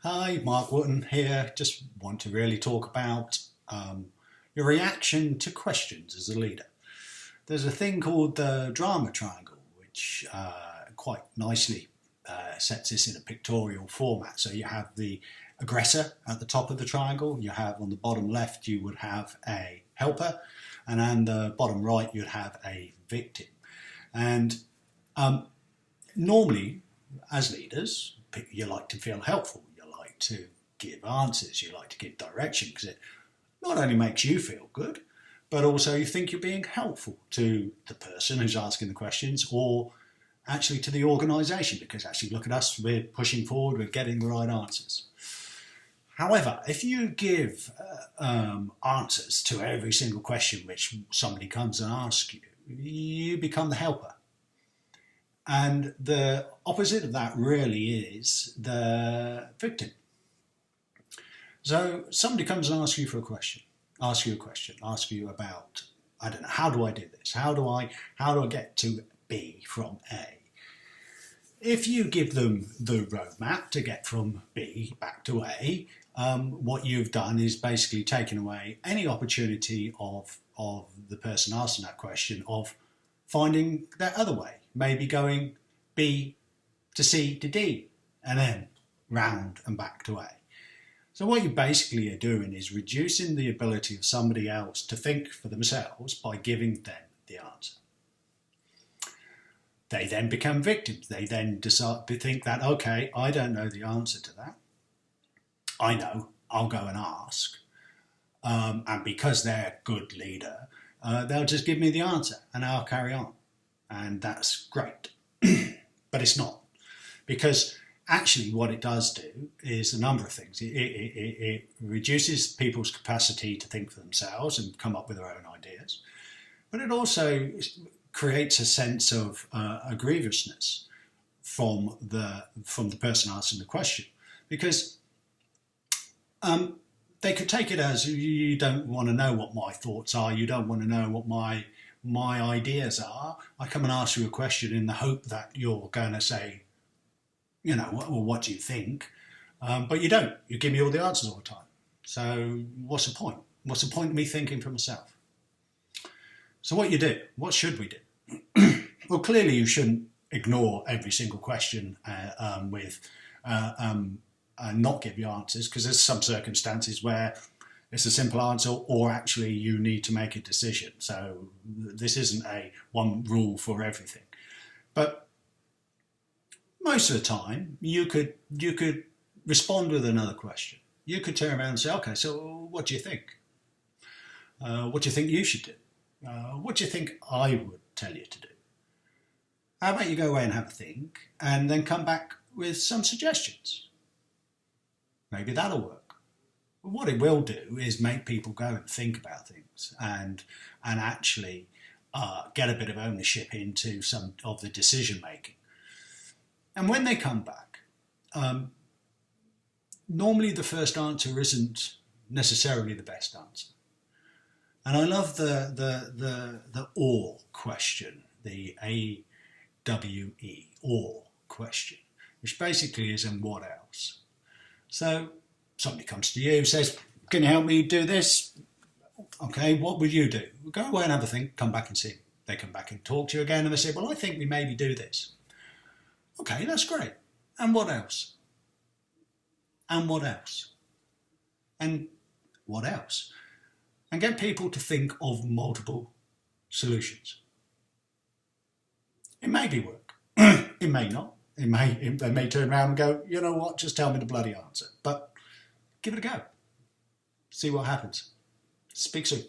Hi, Mark Wotton here. Just want to really talk about your reaction to questions as a leader. There's a thing called the drama triangle, which quite nicely sets this in a pictorial format. So you have the aggressor at the top of the triangle, you have on the bottom left, you would have a helper, and on the bottom right, you'd have a victim. And normally, as leaders, you like to feel helpful. To give answers, you like to give direction because it not only makes you feel good, but also you think you're being helpful to the person who's asking the questions or actually to the organisation because actually look at us, we're pushing forward, we're getting the right answers. However, if you give answers to every single question which somebody comes and asks you, you become the helper. And the opposite of that really is the victim. So somebody comes and asks you a question about, I don't know, how do I do this? How do I get to B from A? If you give them the roadmap to get from B back to A, what you've done is basically taken away any opportunity of the person asking that question of finding that other way, maybe going B to C to D and then round and back to A. So what you basically are doing is reducing the ability of somebody else to think for themselves by giving them the answer. They then become victims. They then decide to think that, okay, I don't know the answer to that. I know, I'll go and ask. And because they're a good leader, they'll just give me the answer and I'll carry on. And that's great. But it's not. Because actually what it does do is a number of things. It reduces people's capacity to think for themselves and come up with their own ideas. But it also creates a sense of aggrievousness from the person asking the question. Because they could take it as you don't want to know what my thoughts are, you don't want to know what my ideas are. I come and ask you a question in the hope that you're going to say, you know, well, what do you think? But you don't. You give me all the answers all the time. So what's the point? What's the point of me thinking for myself? So what should we do? Well, clearly you shouldn't ignore every single question with not give you answers, because there's some circumstances where it's a simple answer or actually you need to make a decision. So this isn't a one rule for everything. But most of the time, you could respond with another question. You could turn around and say, okay, so what do you think? What do you think you should do? What do you think I would tell you to do? How about you go away and have a think and then come back with some suggestions? Maybe that'll work. But what it will do is make people go and think about things and actually get a bit of ownership into some of the decision making. And when they come back, normally the first answer isn't necessarily the best answer. And I love the or question, the AWE, or question, which basically is and what else? So somebody comes to you, says, can you help me do this? Okay, what would you do? Go away and have a think, come back and see. They come back and talk to you again and they say, well, I think we maybe do this. Okay, that's great. And what else? And what else? And what else? And get people to think of multiple solutions. It may be work. It may not. They may turn around and go, you know what, just tell me the bloody answer. But give it a go. See what happens. Speak soon.